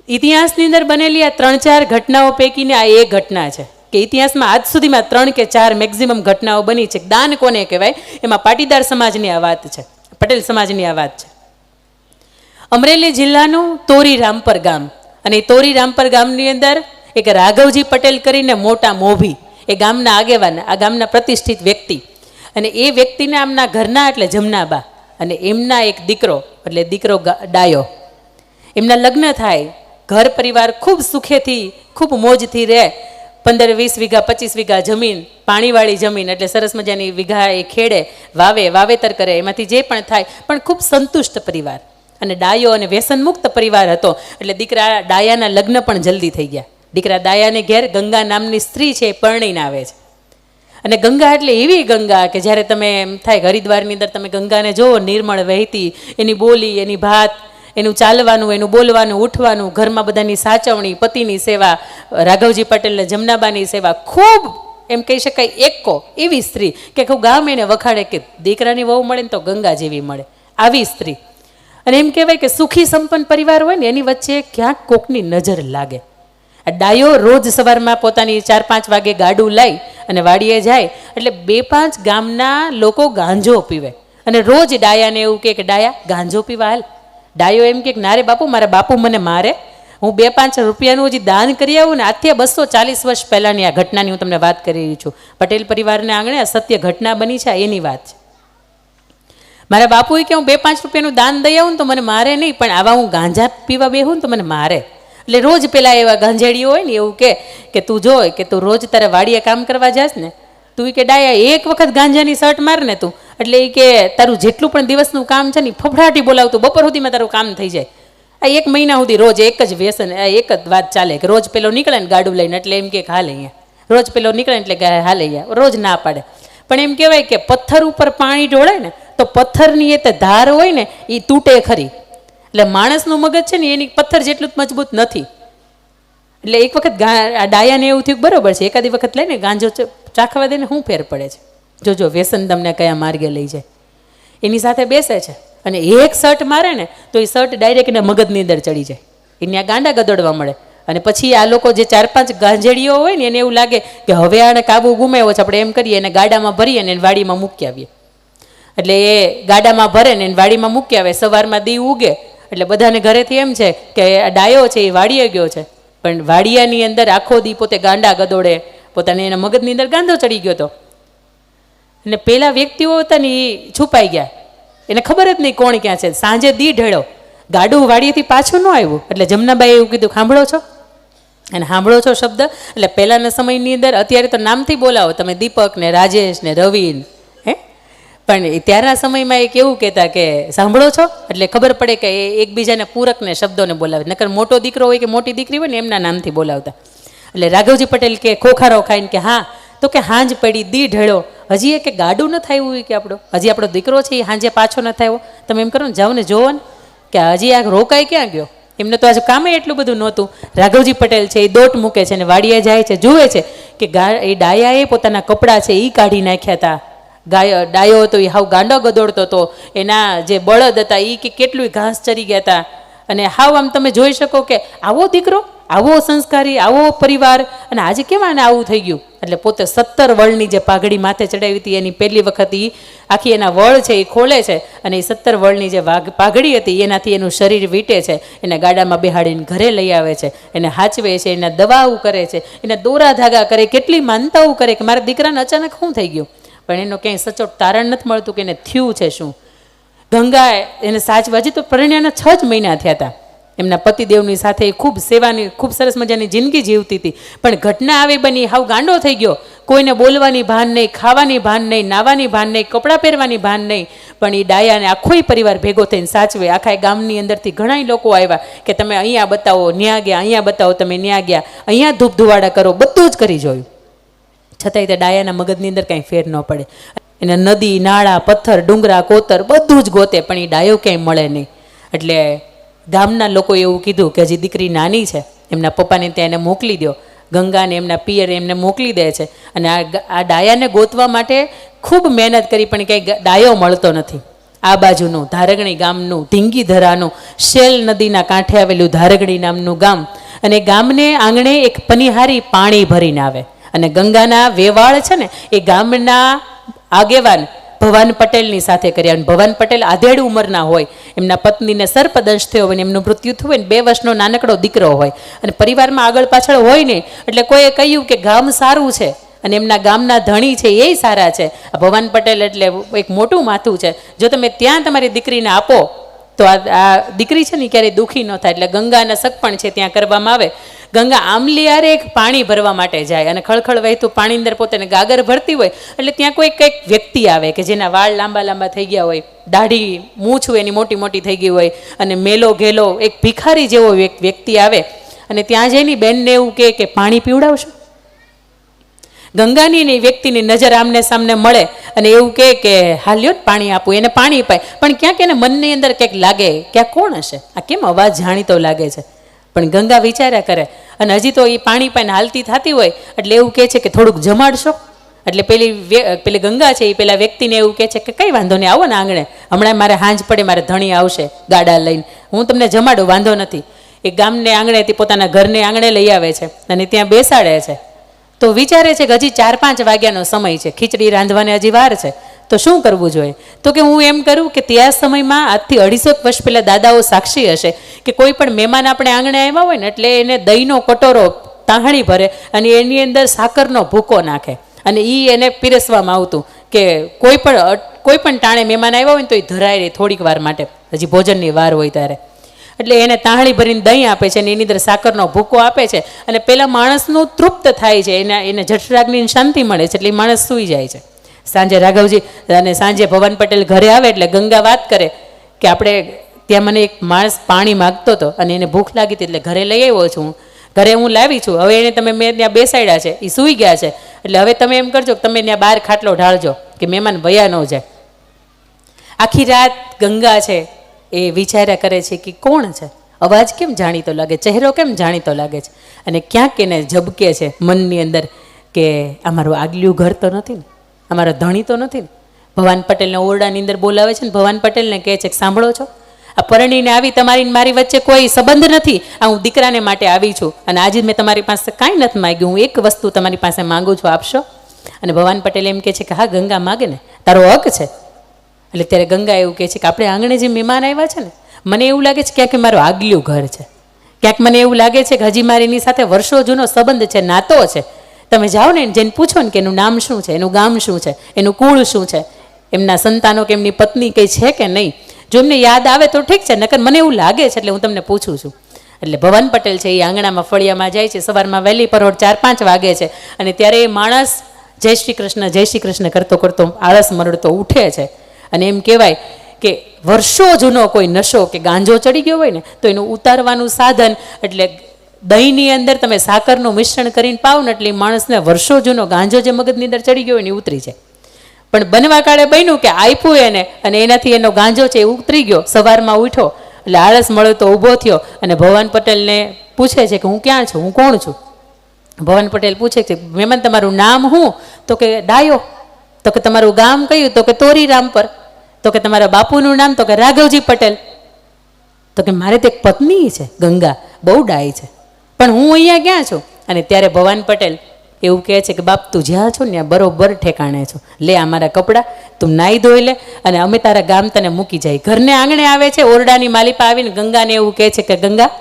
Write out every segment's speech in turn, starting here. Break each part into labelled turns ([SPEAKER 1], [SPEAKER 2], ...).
[SPEAKER 1] ઇતિહાસની અંદર બનેલી આ 3-4 ઘટનાઓ પૈકીને આ એક ઘટના છે કે ઇતિહાસમાં આજ સુધીમાં 3 કે 4 મેક્ઝિમમ ઘટનાઓ બની છે. દાન કોને કહેવાય? એમાં પાટીદાર સમાજની આ વાત છે, પટેલ સમાજની આ વાત છે. અમરેલી જિલ્લાનું તોરી રામપર ગામ, અને તોરી રામપર ગામની અંદર એક રાઘવજી પટેલ કરીને મોટા મોભી, એ ગામના આગેવાન, આ ગામના પ્રતિષ્ઠિત વ્યક્તિ, અને એ વ્યક્તિને આમના ઘરના એટલે જમનાબા, અને એમના એક દીકરો એટલે દીકરો ડાયો, એમના લગ્ન થાય. ઘર પરિવાર ખૂબ સુખેથી ખૂબ મોજથી રહે. 15-20 વીઘા 25 વીઘા જમીન, પાણીવાળી જમીન, એટલે સરસ મજાની વીઘા એ ખેડે, વાવેતર કરે, એમાંથી જે પણ થાય, પણ ખૂબ સંતુષ્ટ પરિવાર અને ડાયો અને વ્યસનમુક્ત પરિવાર હતો. એટલે દીકરા ડાયાના લગ્ન પણ જલ્દી થઈ ગયા. દીકરા ડાયાને ઘેર ગંગા નામની સ્ત્રી છે એ પરણીને આવે છે. અને ગંગા એટલે એવી ગંગા કે જ્યારે તમે એમ થાય હરિદ્વારની અંદર તમે ગંગાને જુઓ, નિર્મળ વહેતી, એની બોલી, એની ભાત, એનું ચાલવાનું, એનું બોલવાનું, ઉઠવાનું, ઘરમાં બધાની સાચવણી, પતિની સેવા, રાઘવજી પટેલને જમનાબાની સેવા, ખૂબ એમ કહી શકાય એકો એવી સ્ત્રી કે આખું ગામ એને વખાડે કે દીકરાની વહુ મળે ને તો ગંગા જેવી મળે, આવી સ્ત્રી. અને એમ કહેવાય કે સુખી સંપન્ન પરિવાર હોય ને એની વચ્ચે ક્યાંક કોકની નજર લાગે. આ ડાયો રોજ સવારમાં પોતાની 4-5 વાગે ગાડું લઈ અને વાડીએ જાય, એટલે 2-5 ગામના લોકો ગાંજો પીવે, અને રોજ ડાયાને એવું કે ડાયા ગાંજો પીવા હાલ. ડાયો એમ કે ના રે બાપુ, મારા બાપુ મને મારે, હું 2-5 રૂપિયાનું હજી દાન કરી આવું ને. આજથી 240 વર્ષ પહેલાંની આ ઘટનાની હું તમને વાત કરી રહી છું. પટેલ પરિવારને આંગણે આ સત્ય ઘટના બની છે, એની વાત છે. મારા બાપુએ કે હું 2-5 રૂપિયાનું દાન દઈ આવું ને તો મને મારે નહીં, પણ આવા હું ગાંજા પીવા બેહું ને તો મને મારે. એટલે રોજ પેલા એવા ગાંજેડીઓ હોય ને એવું કે તું જોઈ કે તું રોજ તારા વાડીએ કામ કરવા જાસ ને, તું કે ડાયા એક વખત ગાંજાની શર્ટ માર ને તું, એટલે એ કે તારું જેટલું પણ દિવસનું કામ છે ને ફફડાટી બોલાવતું, બપોર સુધીમાં તારું કામ થઈ જાય. આ 1 મહિના સુધી રોજ એક જ વ્યસન, એક જ વાત ચાલે કે રોજ પેલો નીકળે ને ગાડું લઈને એટલે એમ કે હાલે અહીંયા, રોજ પેલો નીકળે એટલે કે હાલે અહીંયા, રોજ ના પાડે. પણ એમ કહેવાય કે પથ્થર ઉપર પાણી ઢોળે ને તો પથ્થરની એ ધાર હોય ને એ તૂટે ખરી. એટલે માણસનું મગજ છે ને એની પથ્થર જેટલું જ મજબૂત નથી. એટલે એક વખત ડાયાને એવું થયું બરોબર છે, એકાદી વખત લઈને ગાંજો ચાખવા દે ને શું ફેર પડે છે, જોજો વ્યસન તમને કયા માર્ગે લઈ જાય. એની સાથે બેસે છે અને એક શર્ટ મારે ને તો એ શર્ટ ડાયરેક્ટ એના મગજની અંદર ચડી જાય, એને આ ગાંડા ગદોડવા મળે. અને પછી આ લોકો જે 4-5 ગાંજેડીઓ હોય ને એને એવું લાગે કે હવે આને કાબુ ગુમાવ્યો છે, આપણે એમ કરીએ એને ગાડામાં ભરીએ ને વાડીમાં મૂકી આવીએ. એટલે એ ગાડામાં ભરે ને એને વાડીમાં મૂકી આવે. સવારમાં દી ઉગે એટલે બધાને ઘરેથી એમ છે કે આ ડાયો છે એ વાડીએ ગયો છે, પણ વાડિયાની અંદર આખો દી પોતે ગાંડા ગદોડે, પોતાને એના મગજની અંદર ગાંધો ચડી ગયો હતો. અને પેલા વ્યક્તિઓ હતા ને એ છુપાઈ ગયા, એને ખબર જ નહીં કોણ ક્યાં છે. સાંજે દી ઢેળો, ગાડું વાડીએથી પાછું ન આવ્યું, એટલે જમનાબાઈએ એવું કીધું સાંભળો છો? અને સાંભળો છો શબ્દ એટલે પહેલાંના સમયની અંદર, અત્યારે તો નામથી બોલાવો તમે, દીપક ને રાજેશ ને રવિન, હે, પણ ત્યારના સમયમાં એ કેવું કહેતા કે સાંભળો છો, એટલે ખબર પડે કે એ એકબીજાને પૂરકને શબ્દોને બોલાવે. નકર મોટો દીકરો હોય કે મોટી દીકરી હોય ને એમના નામથી બોલાવતા. એટલે રાઘવજી પટેલ કે ખોખારો ખાઈને કે હા, તો કે હાંજ પડી, દી ઢળ્યો, હજી એ કે ગાડું ન થાય હોય કે હજી આપણો દીકરો છે એ હાંજે પાછો ન થયો. તમે એમ કરો ને, જાઓ ને જોવો ને કે હજી આ રોકાઈ ક્યાં ગયો. એમને તો આજે કામે એટલું બધું નહોતું. રાઘવજી પટેલ છે એ દોટ મૂકે છે અને વાડીએ જાય છે, જુએ છે કે એ ડાયાએ પોતાના કપડાં છે એ કાઢી નાખ્યા હતા. ડાયો હતો એ હાવ ગાંડો ગદોડતો હતો, એના જે બળદ હતા એ કે કેટલું ઘાસ ચરી ગયા હતા. અને હાવ આમ તમે જોઈ શકો કે આવો દીકરો, આવો સંસ્કારી, આવો પરિવાર, અને આજે કેમ આને આવું થઈ ગયું. એટલે પોતે 17 વળની જે પાઘડી માથે ચડાવી હતી એની પહેલી વખત એ આખી એના વળ છે એ ખોલે છે, અને એ 17 વળની જે પાઘડી હતી એનાથી એનું શરીર વીંટે છે, એને ગાડામાં બેહાડીને ઘરે લઈ આવે છે, એને હાચવે છે, એને દવાઓ કરે છે, એને દોરા ધાગા કરે, કેટલી માનતાઓ કરે કે મારા દીકરાને અચાનક શું થઈ ગયું. પણ એનો ક્યાંય સચોટ તારણ નથી મળતું કે એને થયું છે શું. ગંગા એને સાચવા, હજી તો પરિણ્યાના 6 જ મહિના થયા હતા. એમના પતિદેવની સાથે ખૂબ સેવાની, ખૂબ સરસ મજાની જિંદગી જીવતી હતી. પણ ઘટના આવી બની, હાવ ગાંડો થઈ ગયો. કોઈને બોલવાની ભાન નહીં, ખાવાની ભાન નહીં, નાવાની ભાન નહીં, કપડાં પહેરવાની ભાન નહીં. પણ એ ડાયાને આખોય પરિવાર ભેગો થઈને સાચવે. આખા ગામની અંદરથી ઘણા લોકો આવ્યા કે તમે અહીંયા બતાવો, ન્યા ગયા, અહીંયા બતાવો, તમે ન્યા ગયા, અહીંયા ધૂપ ધુવાડા કરો, બધું જ કરી જોયું. છતાંય તે ડાયાના મગજની અંદર કાંઈ ફેર ન પડે. એને નદી, નાળા, પથ્થર, ડુંગરા, કોતર બધું જ ગોતે, પણ એ ડાયો ક્યાંય મળે નહીં. એટલે ગામના લોકોએ એવું કીધું કે હજી દીકરી નાની છે, એમના પપ્પાને ત્યાં એને મોકલી દો. ગંગાને એમના પિયરે એમને મોકલી દે છે. અને આ ડાયાને ગોતવા માટે ખૂબ મહેનત કરી, પણ કંઈ ડાયો મળતો નથી. આ બાજુનું ધારગણી ગામનું, ઢીંગીધરાનું, શેલ નદીના કાંઠે આવેલું ધારગણી નામનું ગામ. અને ગામને આંગણે એક પનિહારી પાણી ભરીને આવે. અને ગંગાના વેવાળ છે ને એ ગામના આગેવાન ભવાન પટેલની સાથે કર્યા. અને ભવાન પટેલ આધેડ ઉંમરના હોય, એમના પત્નીને સર્પદંશ થયો હોય ને એમનું મૃત્યુ થયું હોય ને 2 વર્ષનો નાનકડો દીકરો હોય અને પરિવારમાં આગળ પાછળ હોય ને એટલે કોઈએ કહ્યું કે ગામ સારું છે અને એમના ગામના ધણી છે એ સારા છે. આ ભવાન પટેલ એટલે એક મોટું માથું છે. જો તમે ત્યાં તમારી દીકરીને આપો તો આ દીકરી છે ને ક્યારેય દુઃખી ન થાય. એટલે ગંગાના સગપણ છે ત્યાં કરવામાં આવે. ગંગા આમલી આરે એક પાણી ભરવા માટે જાય અને ખળખળ વહેતું પાણી અંદર પોતાને ગાગર ભરતી હોય એટલે ત્યાં કોઈ કંઈક વ્યક્તિ આવે કે જેના વાળ લાંબા લાંબા થઈ ગયા હોય, દાઢી મૂછ હોય એની મોટી મોટી થઈ ગઈ હોય અને મેલો ઘેલો એક ભિખારી જેવો એક વ્યક્તિ આવે અને ત્યાં જઈને બેનને એવું કે પાણી પીવડાવશો. ગંગાની ને વ્યક્તિની નજર આમને સામને મળે અને એવું કે હાલ્યો પાણી આપું. એને પાણી પાય પણ ક્યાંક એને મનની અંદર કંઈક લાગે કે આ કોણ હશે, આ કેમ અવાજ જાણીતો લાગે છે. પણ ગંગા વિચાર્યા કરે અને હજી તો એ પાણી પાઈને હાલતી થતી હોય એટલે એવું કહે છે કે થોડુંક જમાડશો. એટલે પેલી ગંગા છે એ પેલા વ્યક્તિને એવું કહે છે કે કંઈ વાંધો નહીં, આવો ને આંગણે, હમણાં મારે હાંજ પડે, મારે ધણી આવશે ગાડા લઈને, હું તમને જમાડું, વાંધો નથી. એ ગામને આંગણેથી પોતાના ઘરને આંગણે લઈ આવે છે અને ત્યાં બેસાડે છે. તો વિચારે છે કે હજી 4-5 વાગ્યાનો સમય છે, ખીચડી રાંધવાને હજી વાર છે, તો શું કરવું જોઈએ? તો કે હું એમ કરું કે ત્યાં સમયમાં આજથી 250 વર્ષ પહેલાં દાદાઓ સાક્ષી હશે કે કોઈ પણ મહેમાન આપણે આંગણે આવ્યા હોય ને એટલે એને દહીંનો કટોરો તાહણી ભરે અને એની અંદર સાકરનો ભૂકો નાખે અને એ એને પીરસવામાં આવતું કે કોઈ પણ ટાણે મહેમાન આવ્યા હોય ને તો એ ધરાય રહે થોડીક વાર માટે, હજી ભોજનની વાર હોય ત્યારે. એટલે એને તાહણી ભરીને દહીં આપે છે અને એની અંદર સાકરનો ભૂકો આપે છે અને પેલા માણસનું તૃપ્ત થાય છે, એને જઠરાગ્નિની શાંતિ મળે છે એટલે એ માણસ સૂઈ જાય છે. સાંજે રાઘવજી અને સાંજે ભવાન પટેલ ઘરે આવે એટલે ગંગા વાત કરે કે આપણે ત્યાં મને એક માણસ પાણી માગતો હતો અને એને ભૂખ લાગી હતી એટલે ઘરે લઈ આવ્યો છું, ઘરે હું લાવી છું, હવે એને મેં ત્યાં બેસાડ્યા છે, એ સૂઈ ગયા છે, એટલે હવે તમે એમ કરજો કે તમે ત્યાં બહાર ખાટલો ઢાળજો કે મહેમાન વયા ન જાય. આખી રાત ગંગા છે એ વિચાર્યા કરે છે કે કોણ છે, અવાજ કેમ જાણીતો લાગે, ચહેરો કેમ જાણીતો લાગે છે અને ક્યાંક એને ઝબકે છે મનની અંદર કે અમારું આગલું ઘર તો નથી ને, અમારા ધણી તો નથી ને. ભવાન પટેલને ઓરડાની અંદર બોલાવે છે ને ભવાન પટેલને કહે છે કે સાંભળો છો, આ પરણીને આવી તમારી મારી વચ્ચે કોઈ સંબંધ નથી, આ હું દીકરાને માટે આવી છું અને આજે મેં તમારી પાસે કાંઈ નથી માગ્યું, હું એક વસ્તુ તમારી પાસે માગું છું, આપશો? અને ભવાન પટેલ એમ કહે છે કે હા ગંગા માગે ને, તારો હક છે. એટલે ત્યારે ગંગા એવું કહે છે કે આપણે આંગણે જે મહેમાન આવ્યા છે ને મને એવું લાગે છે ક્યાંક મારું આગલું ઘર છે, ક્યાંક મને એવું લાગે છે કે હજી મારી એની સાથે વર્ષો જૂનો સંબંધ છે, નાતો છે. તમે જાઓ ને જેને પૂછો ને કે એનું નામ શું છે, એનું ગામ શું છે, એનું કુળ શું છે, એમના સંતાનો કે એમની પત્ની કંઈ છે કે નહીં, જો એમને યાદ આવે તો ઠીક છે, નકર મને એવું લાગે છે એટલે હું તમને પૂછું છું. એટલે ભવાન પટેલ છે એ આંગણામાં ફળિયામાં જાય છે, સવારમાં વહેલી પરોઢ 4-5 વાગે છે અને ત્યારે એ માણસ જય શ્રી કૃષ્ણ કરતો કરતો આળસ મરડતો ઉઠે છે. અને એમ કહેવાય કે વર્ષો જૂનો કોઈ નશો કે ગાંજો ચડી ગયો હોય ને તો એનું ઉતારવાનું સાધન એટલે દહીંની અંદર તમે સાકરનું મિશ્રણ કરીને પાવ ને એટલે માણસને વર્ષો જૂનો ગાંજો જે મગજની અંદર ચડી ગયો હોય ને ઉતરી જાય. પણ બનવા કાળે બન્યું કે આપ્યું એને અને એનાથી એનો ગાંજો છે એ ઉતરી ગયો. સવારમાં ઉઠ્યો એટલે આળસ મળતો ઊભો થયો અને ભવાન પટેલને પૂછે છે કે હું ક્યાં છું, હું કોણ છું? ભવાન પટેલ પૂછે છે મહેમાન તમારું નામ શું? તો કે ડાયો. તો કે તમારું ગામ કયું? તો કે તોરી રામપર. તો કે તમારા બાપુનું નામ? તો કે રાઘવજી પટેલ. તો કે મારે તો એક પત્ની છે ગંગા, બહુ ડાય છે, પણ હું અહીંયા ક્યાં છું? અને ત્યારે ભવાન પટેલ એવું કહે છે કે બાપ તું જ્યાં છો ને ત્યાં બરોબર ઠેકાણે છો, લે આ મારા કપડાં, તું નાહી ધોઈ લે અને અમે તારા ગામ તને મૂકી જાય. ઘરને આંગણે આવે છે, ઓરડાની માલિપા આવીને ગંગાને એવું કહે છે કે ગંગા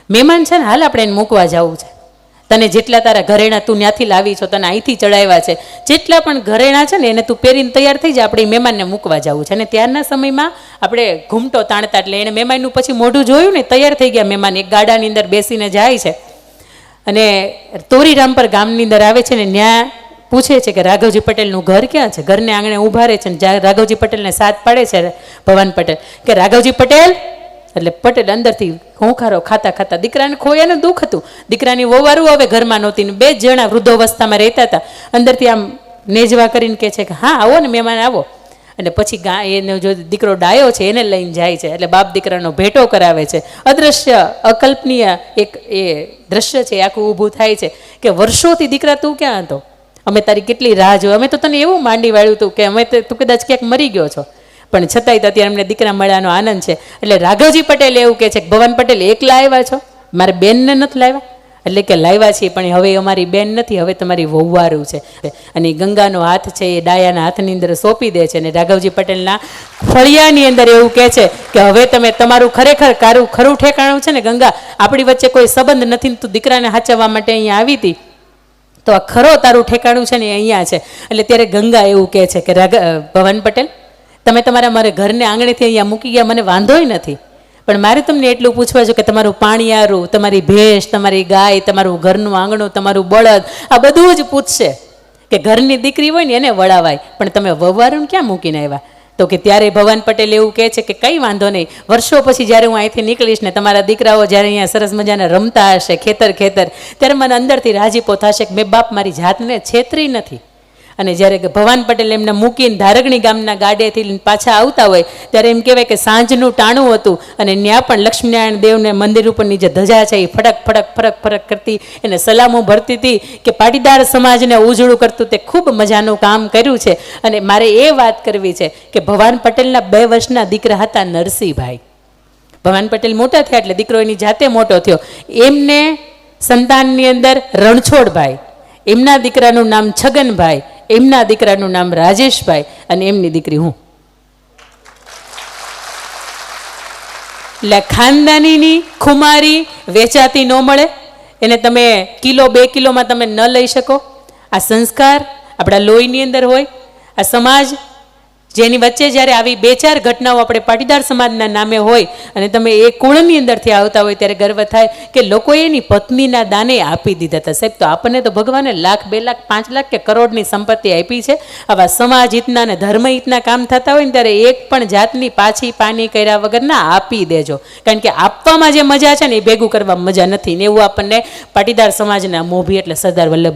[SPEAKER 1] મહેમાન છે ને, હાલ આપણે એને મૂકવા જવું છે, તને જેટલા તારા ઘરેણા તું ત્યાંથી લાવી છો, તને અહીંથી ચડાવ્યા છે, જેટલા પણ ઘરેણા છે ને એને તું પહેરીને તૈયાર થઈ જાય, આપણે મહેમાનને મૂકવા જવું છે. અને ત્યારના સમયમાં આપણે ઘૂમટો તાણતા એટલે એને મહેમાનનું પછી મોઢું જોયું ને, તૈયાર થઈ ગયા મહેમાન, એક ગાડાની અંદર બેસીને જાય છે અને તોરીરામપર ગામની અંદર આવે છે ને ત્યાં પૂછે છે કે રાઘવજી પટેલનું ઘર ક્યાં છે? ઘરને આંગણે ઊભા રહે છે ને રાઘવજી પટેલને સાથ પાડે છે ભવાન પટેલ કે રાઘવજી પટેલ. એટલે પટેલ અંદરથી હોંખારો ખાતા ખાતા, દીકરાને ખોયાનું દુઃખ હતું, દીકરાની વહુવારું હવે ઘરમાં નહોતી ને 2 જણા વૃદ્ધોવસ્થામાં રહેતા હતા. અંદરથી આમ નેજવા કરીને કહે છે કે હા આવો ને મહેમાન આવો. અને પછી એનો જો દીકરો ડાયો છે એને લઈને જાય છે એટલે બાપ દીકરાનો ભેટો કરાવે છે. અદ્રશ્ય અકલ્પનીય એક એ દ્રશ્ય છે આખું ઊભું થાય છે કે વર્ષોથી દીકરા તું ક્યાં હતો, અમે તારી કેટલી રાહ જોઈ, અમે તો તને એવું માંડી વાળ્યું હતું કે અમે તું કદાચ ક્યાંક મરી ગયો છો, પણ છતાંય તો અત્યારે અમને દીકરા મળ્યાનો આનંદ છે. એટલે રાઘવજી પટેલ એવું કહે છે કે ભવાન પટેલ એકલા આવ્યા છો, મારે બેનને નથી લાવ્યા? એટલે કે લાવ્યા છીએ, પણ હવે અમારી બેન નથી, હવે તમારી વહુવારું છે. અને ગંગાનો હાથ છે એ ડાયાના હાથની અંદર સોંપી દે છે. અને રાઘવજી પટેલના ફળિયાની અંદર એવું કહે છે કે હવે તમે તમારું ખરેખર ખરું ઠેકાણું છે ને ગંગા, આપણી વચ્ચે કોઈ સંબંધ નથી, તું દીકરાને હાચવવા માટે અહીંયા આવી હતી, તો આ ખરો તારું ઠેકાણું છે ને અહીંયા છે. એટલે ત્યારે ગંગા એવું કહે છે કે ભવાન પટેલ, તમે તમારા મારે ઘરને આંગણેથી અહીંયા મૂકી ગયા, મને વાંધોય નથી, પણ મારે તમને એટલું પૂછવા છે કે તમારું પાણીયારું, તમારી ભેંસ, તમારી ગાય, તમારું ઘરનું આંગણું, તમારું બળદ, આ બધું જ પૂછશે. કે ઘરની દીકરી હોય ને એને વળાવાય, પણ તમે વહુવારું ક્યાં મૂકીને આવ્યા? તો કે ત્યારે ભવાન પટેલ એવું કહે છે કે કંઈ વાંધો નહીં, વર્ષો પછી જ્યારે હું અહીંથી નીકળીશ ને તમારા દીકરાઓ જ્યારે અહીંયા સરસ મજાના રમતા હશે ખેતર ત્યારે મને અંદરથી રાજીપો થશે કે મેં બાપ મારી જાતને છેતરી નથી. અને જ્યારે ભવાન પટેલ એમને મૂકીને ધારગણી ગામના ગાડેથી પાછા આવતા હોય ત્યારે એમ કહેવાય કે સાંજનું ટાણું હતું અને ત્યાં પણ લક્ષ્મીનારાયણ દેવને મંદિર ઉપરની જે ધજા છે એ ફડક ફડક ફરક ફરક કરતી એને સલામો ભરતી હતી કે પાટીદાર સમાજને ઉજળું કરતું તે ખૂબ મજાનું કામ કર્યું છે. અને મારે એ વાત કરવી છે કે ભવાન પટેલના 2 વર્ષના દીકરા હતા નરસિંહભાઈ. ભવાન પટેલ મોટા થયા એટલે દીકરો એની જાતે મોટો થયો. એમને સંતાનની અંદર રણછોડભાઈ, એમના દીકરાનું નામ છગનભાઈ, એમના દીકરાનું નામ રાજેશભાઈ અને એમની દીકરી હું. એટલે ખાનદાનીની ખુમારી વેચાતી ન મળે, એને તમે કિલો 2 કિલોમાં તમે ન લઈ શકો. આ સંસ્કાર આપણા લોહીની અંદર હોય. આ સમાજ જેની વચ્ચે જ્યારે આવી 2-4 ઘટનાઓ આપણે પાટીદાર સમાજના નામે હોય અને તમે એ કુળની અંદરથી આવતા હોય ત્યારે ગર્વ થાય કે લોકોએ એની પત્નીના દાને આપી દીધા હતા. સાહેબ, તો આપણને તો ભગવાને 1 લાખ 2 લાખ 5 લાખ કે કરોડની સંપત્તિ આપી છે. આવા સમાજ હિતના અને ધર્મ હિતના કામ થતા હોય ને ત્યારે એક પણ જાતની પાછી પાની કર્યા વગરના આપી દેજો. કારણ કે આપવામાં જે મજા છે ને એ ભેગું કરવામાં મજા નથી ને એવું આપણને પાટીદાર સમાજના મોભી એટલે સરદાર વલ્લભ